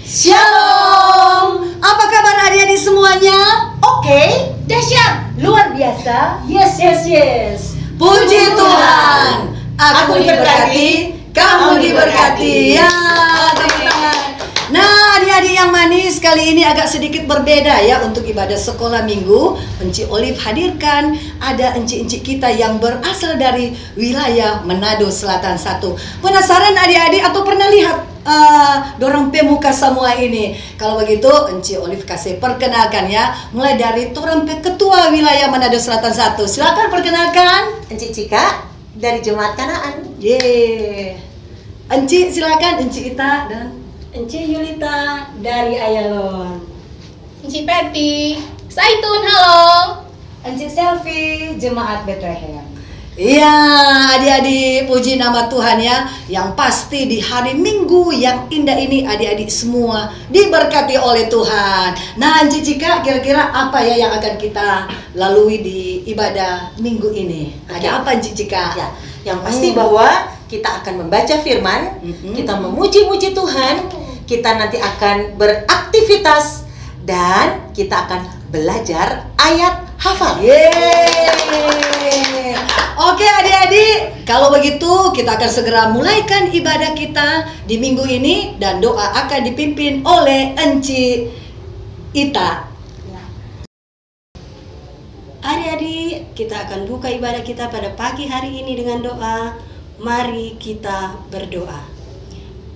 Shalom. Apa kabar adik-adik semuanya? Oke, dahsyat, luar biasa. Yes. Puji Tuhan. Aku diberkati, kamu diberkati. Ya, tepuk tangan. Nah, adik-adik yang manis, kali ini agak sedikit berbeda ya untuk ibadah sekolah minggu. Enci Olive hadirkan ada enci-enci kita yang berasal dari wilayah Manado Selatan 1. Penasaran adik-adik atau pernah lihat dorang pemuka semua ini? Kalau begitu, Enci Olive kasih perkenalkan ya. Mulai dari dorang ketua wilayah Manado Selatan 1. Silakan perkenalkan. Enci Cika dari Jemaat Kanaan. Yeay. Enci silakan, Enci Ita dan Enci Yulita dari Ayalon. Enci Peti, Saitun, halo. Enci Selfie, Jemaat Bethlehem. iya, adik-adik, puji nama Tuhan ya. Yang pasti di hari Minggu yang indah ini adik-adik semua diberkati oleh Tuhan. Nah, Enci Cika, kira-kira apa ya yang akan kita lalui di ibadah Minggu ini? Ada apa Enci Cika? Ya, yang pasti bahwa kita akan membaca firman, kita memuji-muji Tuhan, kita nanti akan beraktivitas dan kita akan belajar ayat hafal. Yeay. Oke adik-adik, kalau begitu kita akan segera mulaikan ibadah kita di minggu ini dan doa akan dipimpin oleh Enci Ita. Adik-adik, kita akan buka ibadah kita pada pagi hari ini dengan doa. Mari kita berdoa.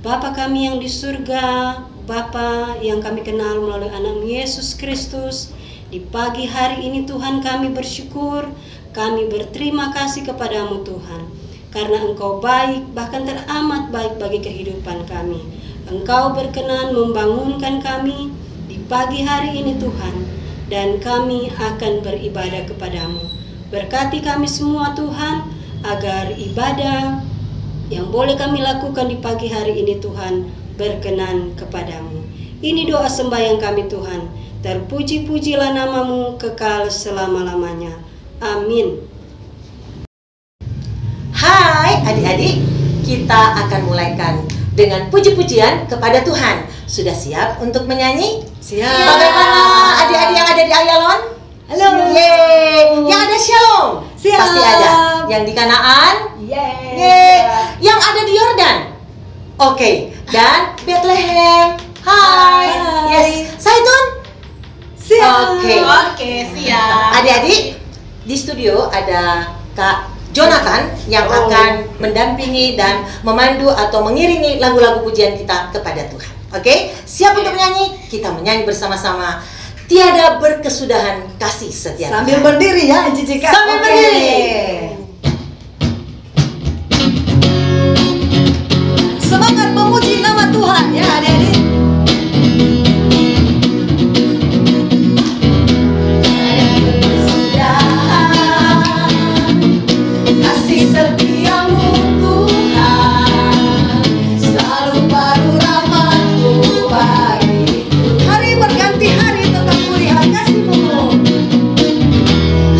Bapa kami yang di surga, Bapa yang kami kenal melalui anak Yesus Kristus, di pagi hari ini Tuhan kami bersyukur, kami berterima kasih kepadamu Tuhan, karena Engkau baik, bahkan teramat baik bagi kehidupan kami. Engkau berkenan membangunkan kami di pagi hari ini Tuhan, dan kami akan beribadah kepadamu. Berkati kami semua Tuhan, agar ibadah yang boleh kami lakukan di pagi hari ini Tuhan berkenan kepadamu. Ini doa sembahyang kami Tuhan. Terpuji-pujilah namamu kekal selama-lamanya. Amin. Hai adik-adik, kita akan mulaikan dengan puji-pujian kepada Tuhan. Sudah siap untuk menyanyi? Siap. Bagaimana adik-adik yang ada di Ayalon? Halo. Yeay. Yang ada Shalom? Siap. Pasti ada. Yang di Kanaan? Yeay. Yeay. Yang ada di Yordan? Oke. Dan Bethlehem? Hai. Yes. Saitun? Siap. Oke. Siap. Adik-adik, di studio ada Kak Jonathan yang akan mendampingi dan memandu atau mengiringi lagu-lagu pujian kita kepada Tuhan. Oke? Siap untuk menyanyi? Kita menyanyi bersama-sama. Tiada berkesudahan kasih setia. Sambil berdiri ya Enci Cika. Sambil Oke. berdiri. Semangat memuji nama Tuhan ya adik-adik. Kasih setiamu Tuhan, selalu baru rahmat-Mu bagiku. Hari berganti hari tetap kulihat kasih-Mu.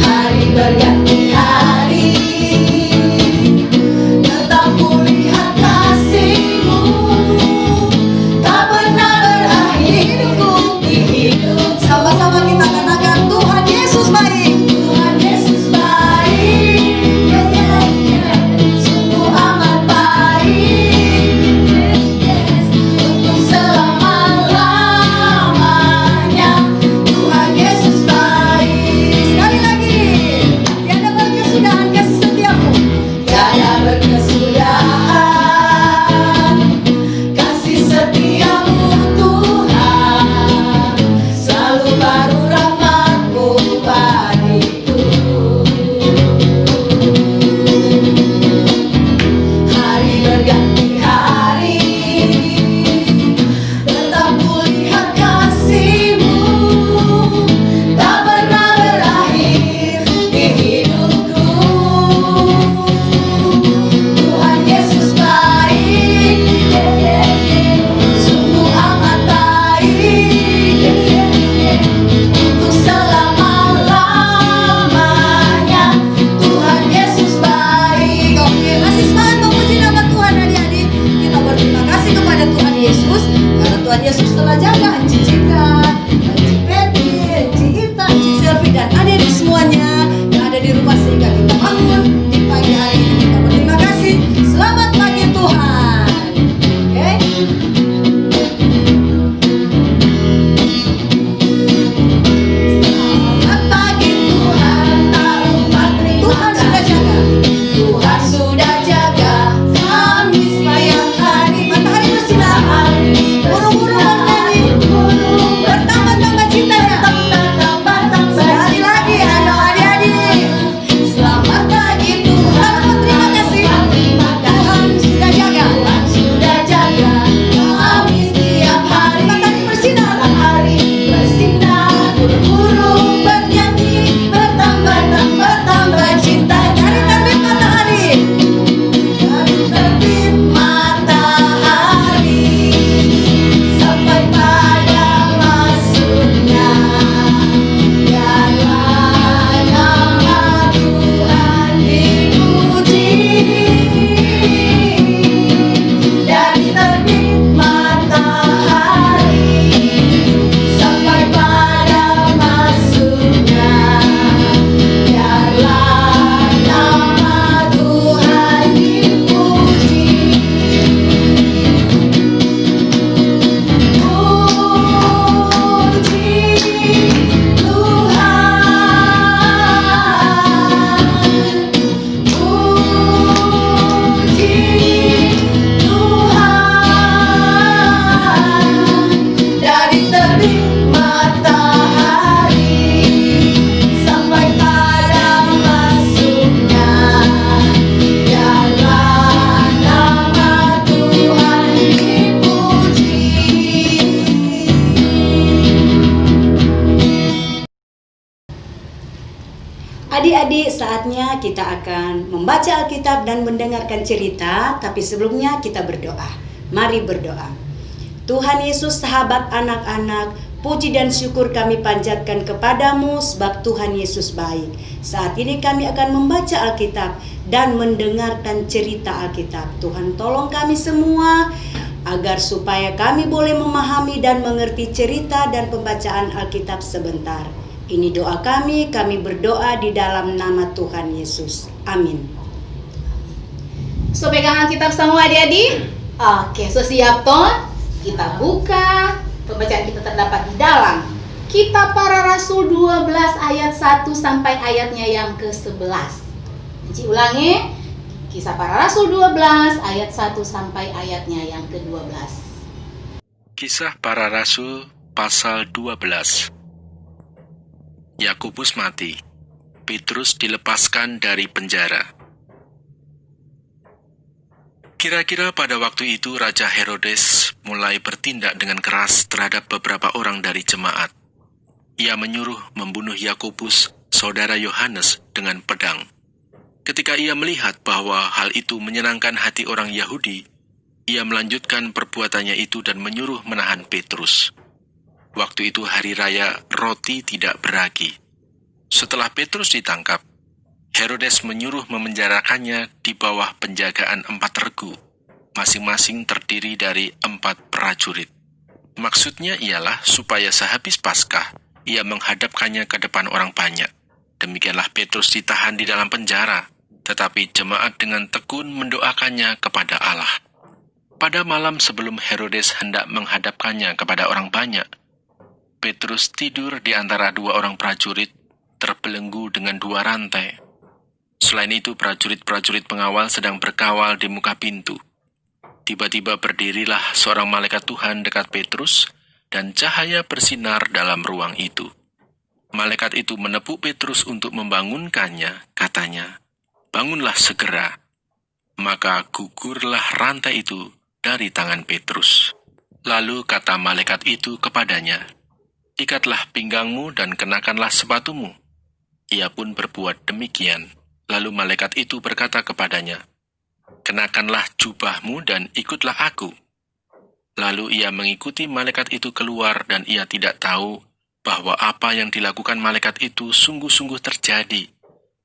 Hari berganti hari tetap kulihat kasih-Mu. Tak pernah berakhir hidupku di hidup. Sama-sama kita katakan Tuhan Yesus baik. Tuhan Yesus baik. Sungguh amat baik. Untuk selama-lamanya Tuhan Yesus baik. Sekali lagi, tiada berkesudahan kasih setiamu. Tiada berkesudahan kasih setiamu Tuhan, selalu baru rahmat-Mu bagiku. Hari berganti hari tetap kulihat kasih-Mu. Tak pernah berakhir di hidupku. Tuhan Yesus baik. Sungguh amat baik. Untuk selama-lamanya Tuhan Yesus baik. Oke, masih semangat memuji nama Tuhan adik-adik. Kita berterima kasih kepada Tuhan Yesus karena Tuhan Yesus telah Adik-adik, saatnya kita akan membaca Alkitab dan mendengarkan cerita, tapi sebelumnya kita berdoa. Mari berdoa. Tuhan Yesus, sahabat anak-anak, puji dan syukur kami panjatkan kepadamu sebab Tuhan Yesus baik. Saat ini kami akan membaca Alkitab dan mendengarkan cerita Alkitab. Tuhan tolong kami semua agar supaya kami boleh memahami dan mengerti cerita dan pembacaan Alkitab sebentar. Ini doa kami berdoa di dalam nama Tuhan Yesus. Amin. So pegang Alkitab semua adik-adik? Oke, so siap toh? Kita buka. Pembacaan kita terdapat di dalam Kitab Para Rasul 12 ayat 1 sampai ayatnya yang ke-11. Cici ulangi. Kisah Para Rasul 12 ayat 1 sampai ayatnya yang ke-12. Kisah Para Rasul pasal 12. Yakobus mati. Petrus dilepaskan dari penjara. Kira-kira pada waktu itu Raja Herodes mulai bertindak dengan keras terhadap beberapa orang dari jemaat. Ia menyuruh membunuh Yakobus, saudara Yohanes, dengan pedang. Ketika ia melihat bahwa hal itu menyenangkan hati orang Yahudi, ia melanjutkan perbuatannya itu dan menyuruh menahan Petrus. Waktu itu hari raya roti tidak beragi. Setelah Petrus ditangkap, Herodes menyuruh memenjarakannya di bawah penjagaan 4 regu, masing-masing terdiri dari 4 prajurit. Maksudnya ialah supaya sehabis Paskah, ia menghadapkannya ke depan orang banyak. Demikianlah Petrus ditahan di dalam penjara, tetapi jemaat dengan tekun mendoakannya kepada Allah. Pada malam sebelum Herodes hendak menghadapkannya kepada orang banyak, Petrus tidur di antara 2 orang prajurit, terbelenggu dengan 2 rantai. Selain itu, prajurit-prajurit pengawal sedang berkawal di muka pintu. Tiba-tiba berdirilah seorang malaikat Tuhan dekat Petrus, dan cahaya bersinar dalam ruang itu. Malaikat itu menepuk Petrus untuk membangunkannya, katanya, "Bangunlah segera." Maka gugurlah rantai itu dari tangan Petrus. Lalu kata malaikat itu kepadanya, "Ikatlah pinggangmu dan kenakanlah sepatumu." Ia pun berbuat demikian. Lalu malaikat itu berkata kepadanya, "Kenakanlah jubahmu dan ikutlah aku." Lalu ia mengikuti malaikat itu keluar dan ia tidak tahu bahwa apa yang dilakukan malaikat itu sungguh-sungguh terjadi.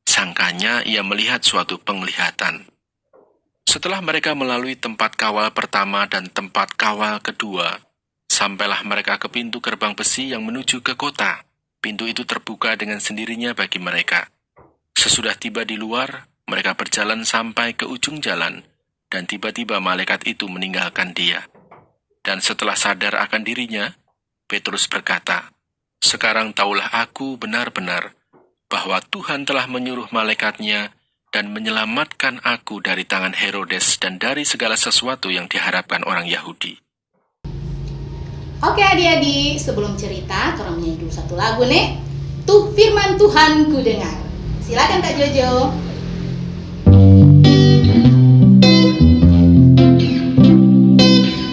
Sangkanya ia melihat suatu penglihatan. Setelah mereka melalui tempat kawal pertama dan tempat kawal kedua, sampailah mereka ke pintu gerbang besi yang menuju ke kota. Pintu itu terbuka dengan sendirinya bagi mereka. Sesudah tiba di luar, mereka berjalan sampai ke ujung jalan, dan tiba-tiba malaikat itu meninggalkan dia. Dan setelah sadar akan dirinya, Petrus berkata, "Sekarang taulah aku benar-benar bahwa Tuhan telah menyuruh malaikatnya dan menyelamatkan aku dari tangan Herodes dan dari segala sesuatu yang diharapkan orang Yahudi." Oke adik-adik, sebelum cerita, kita menyanyi dulu satu lagu nih. Tuh firman Tuhan ku dengar. Silakan Kak Jojo.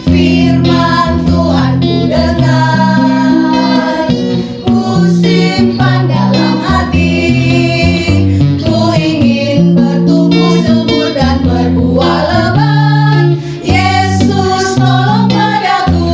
Firman Tuhan ku dengar, ku simpan dalam hati, ku ingin bertumbuh subur dan berbuah lebat. Yesus tolong padaku.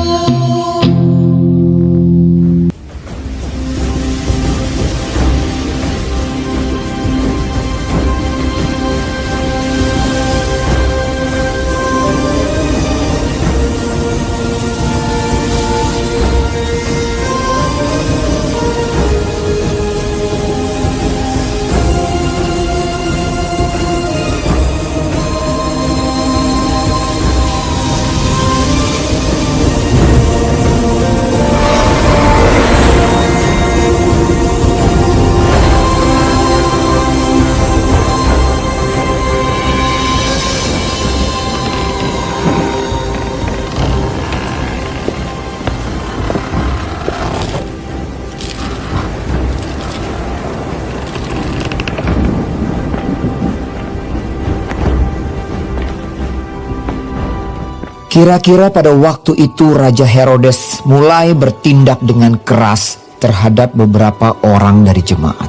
Kira-kira pada waktu itu Raja Herodes mulai bertindak dengan keras terhadap beberapa orang dari jemaat.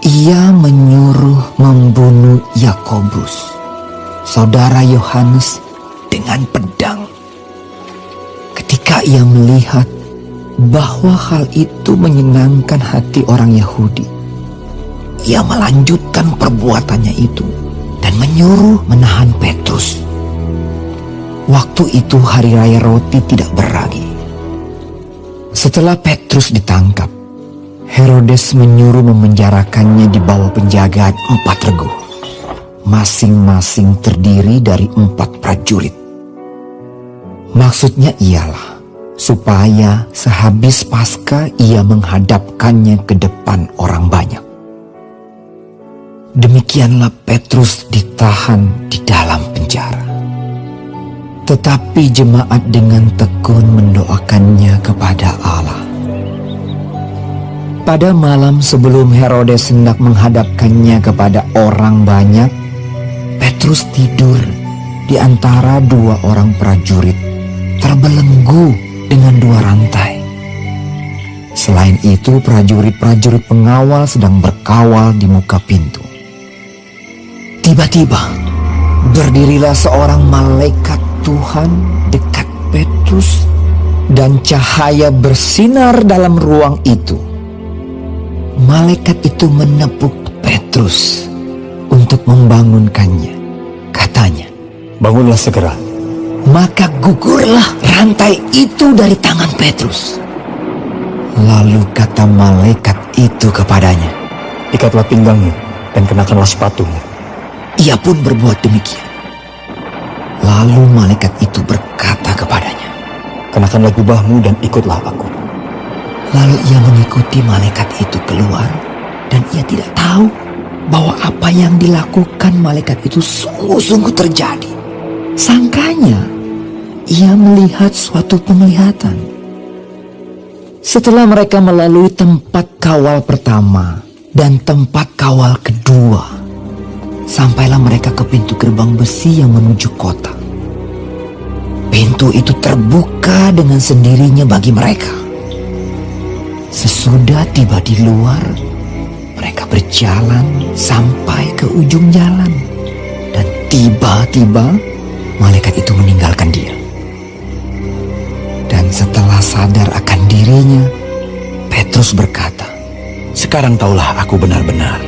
ia menyuruh membunuh Yakobus, saudara Yohanes, dengan pedang. Ketika ia melihat bahwa hal itu menyenangkan hati orang Yahudi, ia melanjutkan perbuatannya itu dan menyuruh menahan Petrus. Waktu itu hari raya roti tidak beragi. Setelah Petrus ditangkap, Herodes menyuruh memenjarakannya di bawah penjagaan 4 regu, masing-masing terdiri dari 4 prajurit. Maksudnya ialah supaya sehabis Paskah ia menghadapkannya ke depan orang banyak. Demikianlah Petrus ditahan di dalam penjara. Tetapi jemaat dengan tekun mendoakannya kepada Allah. Pada malam sebelum Herodes hendak menghadapkannya kepada orang banyak, Petrus tidur di antara 2 orang prajurit, terbelenggu dengan 2 rantai. Selain itu, prajurit-prajurit pengawal sedang berkawal di muka pintu. Tiba-tiba, berdirilah seorang malaikat Tuhan dekat Petrus, dan cahaya bersinar dalam ruang itu. Malaikat itu menepuk Petrus untuk membangunkannya. Katanya, "Bangunlah segera." maka gugurlah rantai itu dari tangan Petrus. Lalu kata malaikat itu kepadanya, "Ikatlah pinggangmu dan kenakanlah sepatumu." Ia pun berbuat demikian. Lalu malaikat itu berkata kepadanya, "Kenakanlah jubahmu dan ikutlah aku." Lalu ia mengikuti malaikat itu keluar, dan ia tidak tahu bahwa apa yang dilakukan malaikat itu sungguh-sungguh terjadi. Sangkanya ia melihat suatu penglihatan. Setelah mereka melalui tempat kawal pertama dan tempat kawal kedua, sampailah mereka ke pintu gerbang besi yang menuju kota. Pintu itu terbuka dengan sendirinya bagi mereka. Sesudah tiba di luar, mereka berjalan sampai ke ujung jalan, dan tiba-tiba malaikat itu meninggalkan dia. Dan setelah sadar akan dirinya, Petrus berkata, "Sekarang taulah aku benar-benar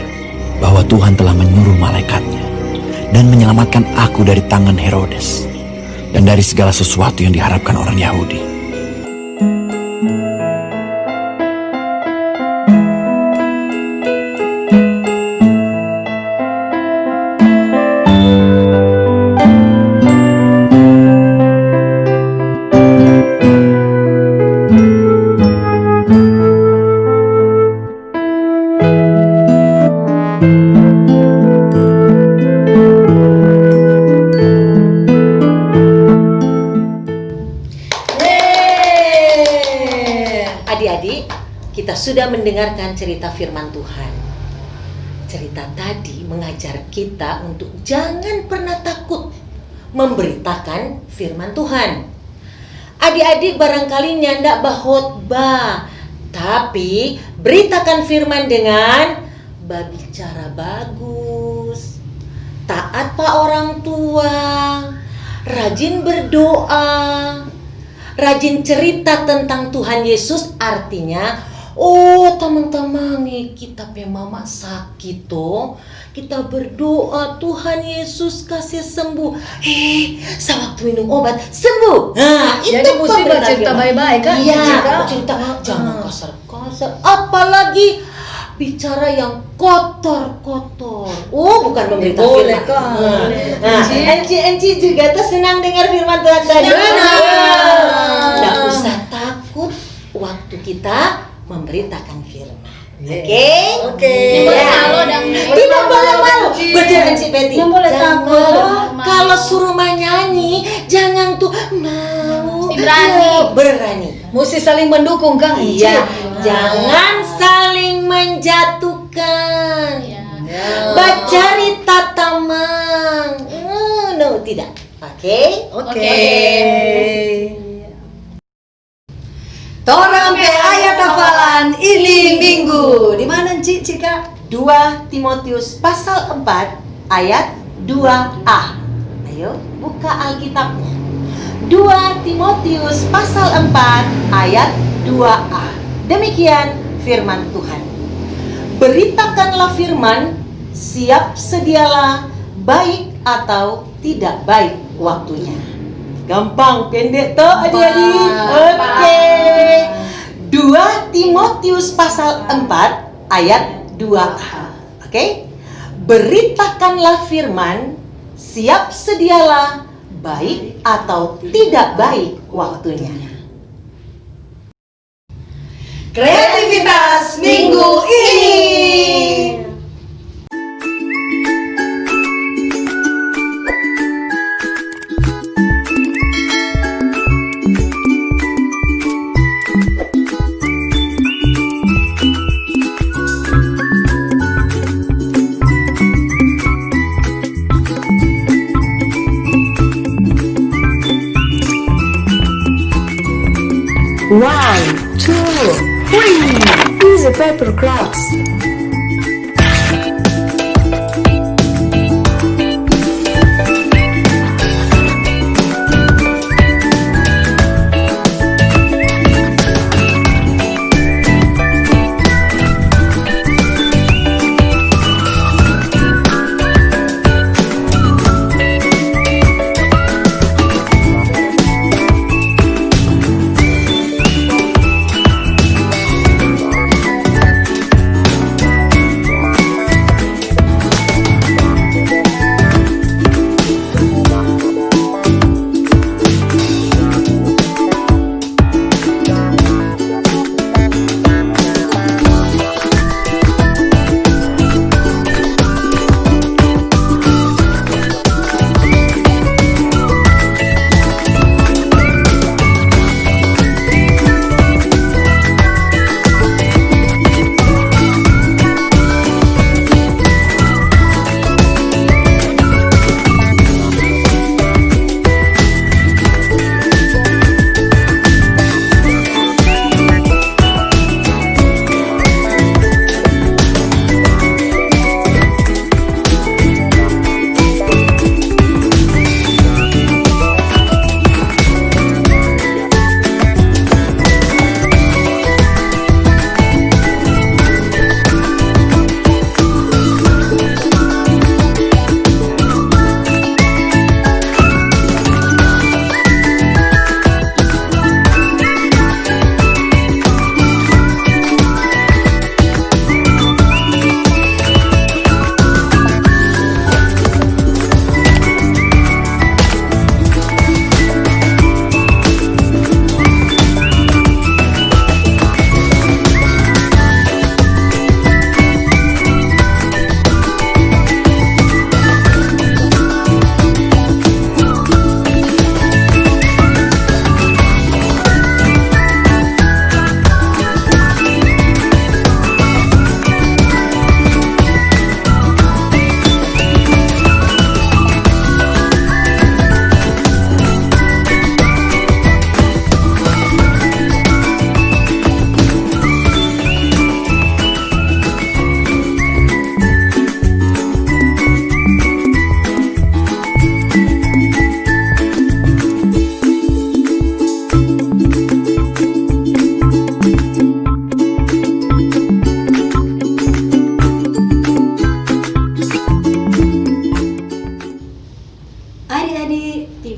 bahwa Tuhan telah menyuruh malaikatnya dan menyelamatkan aku dari tangan Herodes dan dari segala sesuatu yang diharapkan orang Yahudi." Adik-adik, kita sudah mendengarkan cerita firman Tuhan. Cerita tadi mengajar kita untuk jangan pernah takut memberitakan firman Tuhan. Adik-adik barangkali nyandak bahotbah, tapi beritakan firman dengan berbicara bagus, taat pak orang tua, rajin berdoa, rajin cerita tentang Tuhan Yesus. Artinya, oh teman-teman nih, kita pe mama sakit toh, kita berdoa Tuhan Yesus kasih sembuh. Sewaktu minum obat sembuh. Nah, itu Jadi mesti pemberitaan bercerita firman. baik-baik kan? Iya, Jika- bercerita jangan kasar-kasar, apalagi bicara yang kotor-kotor. Oh, bukan memberitakan Boleh, firman. Kak. Nah, Enci juga tuh senang dengar firman Tuhan tadi. Tidak usah takut waktu kita memberitakan firman. Oke? Oke. Boleh Ya. malu dan Tidak boleh malu. Betul Enci Betty. Nggak boleh Jangan takut. malu. Kalau suruh nyanyi, jangan tuh mau. Mesti berani. Ya, berani. Mesti saling mendukung Kang. Iya, jangan saling menjatuhkan. Ya. Bacari tatamang. No, tidak. Oke? Oke. Torang pe ayat hafalan ini minggu. Di mana Cika? 2 Timotius pasal 4 ayat 2a. Ayo buka Alkitabnya. 2 Timotius pasal 4 ayat 2a. Demikian firman Tuhan. Beritakanlah firman, siap sedialah, baik atau tidak baik waktunya. Gampang, pendek toh adik-adik. Oke. 2 Timotius pasal 4 ayat 2a. Oke. Beritakanlah firman, siap sedialah, baik atau tidak baik waktunya. Kreativitas minggu ini. One, two, three. Easy paper crafts.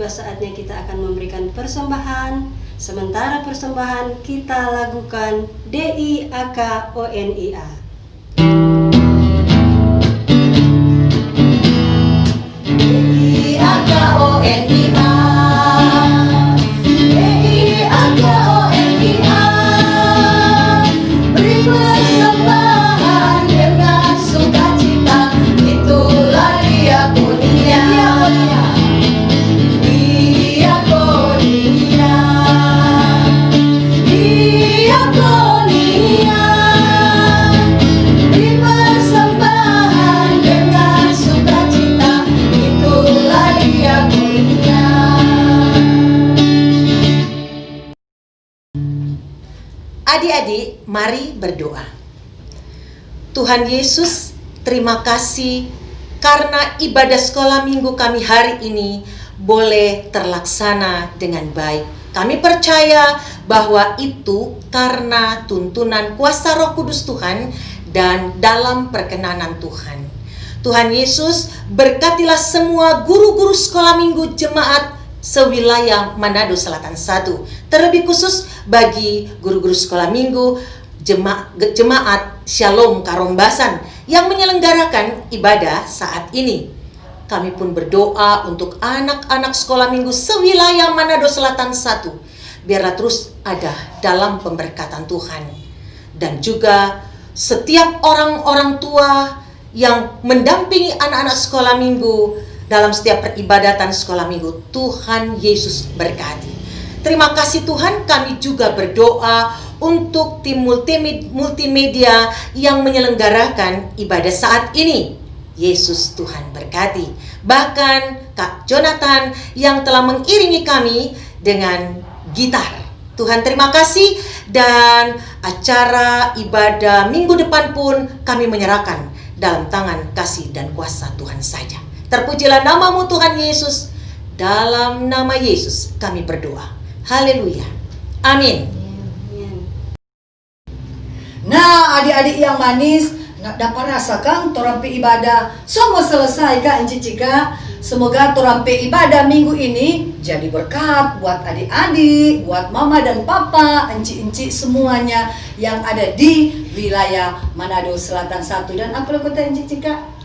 saatnya kita akan memberikan persembahan. Sementara persembahan kita lakukan DIAKONIA. Adik-adik, mari berdoa. Tuhan Yesus, terima kasih karena ibadah sekolah minggu kami hari ini boleh terlaksana dengan baik. Kami percaya bahwa itu karena tuntunan kuasa Roh Kudus Tuhan dan dalam perkenanan Tuhan. Tuhan Yesus, berkatilah semua guru-guru sekolah minggu jemaat sewilayah Manado Selatan 1. Terlebih khusus bagi guru-guru sekolah minggu jemaat Shalom Karombasan yang menyelenggarakan ibadah saat ini. Kami pun berdoa untuk anak-anak sekolah minggu sewilayah Manado Selatan 1. Biarlah terus ada dalam pemberkatan Tuhan. Dan juga setiap orang-orang tua yang mendampingi anak-anak sekolah minggu dalam setiap peribadatan sekolah minggu. Tuhan Yesus berkati. Terima kasih Tuhan, kami juga berdoa untuk tim multimedia yang menyelenggarakan ibadah saat ini. Yesus Tuhan berkati. Bahkan Kak Jonathan yang telah mengiringi kami dengan gitar. Tuhan terima kasih, dan acara ibadah minggu depan pun kami menyerahkan dalam tangan kasih dan kuasa Tuhan saja. Terpujilah namamu Tuhan Yesus. Dalam nama Yesus kami berdoa. Haleluya. Amin. Nah, adik-adik yang manis, dapat rasakan torampi ibadah semua selesai Kak Enci Cika. Semoga torampi ibadah minggu ini jadi berkat buat adik-adik, buat mama dan papa, enci-enci semuanya yang ada di wilayah Manado Selatan 1. Dan apa kata Enci Cika?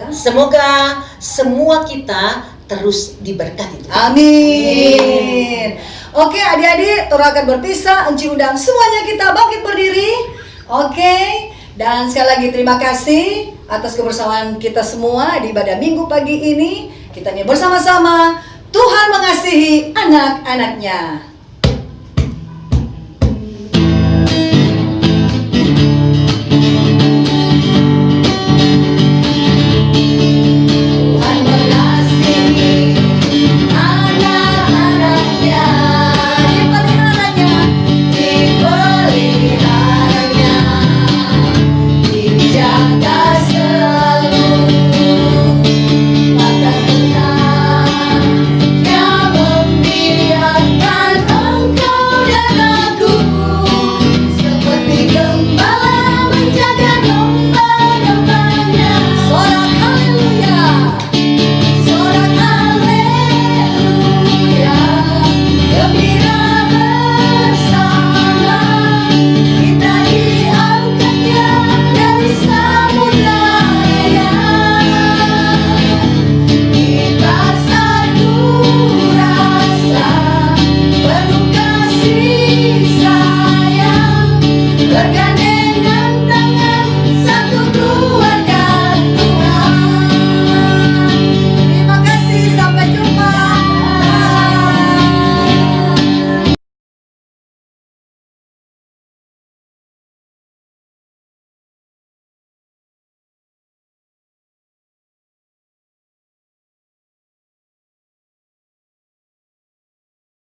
Semoga semua kita terus diberkati. Amin. Oke adik-adik, Tora akan berpisah. Enci undang semuanya kita bangkit berdiri. Oke. Dan sekali lagi terima kasih atas kebersamaan kita semua di ibadah minggu pagi ini. Kita bersama-sama, Tuhan mengasihi anak-anaknya.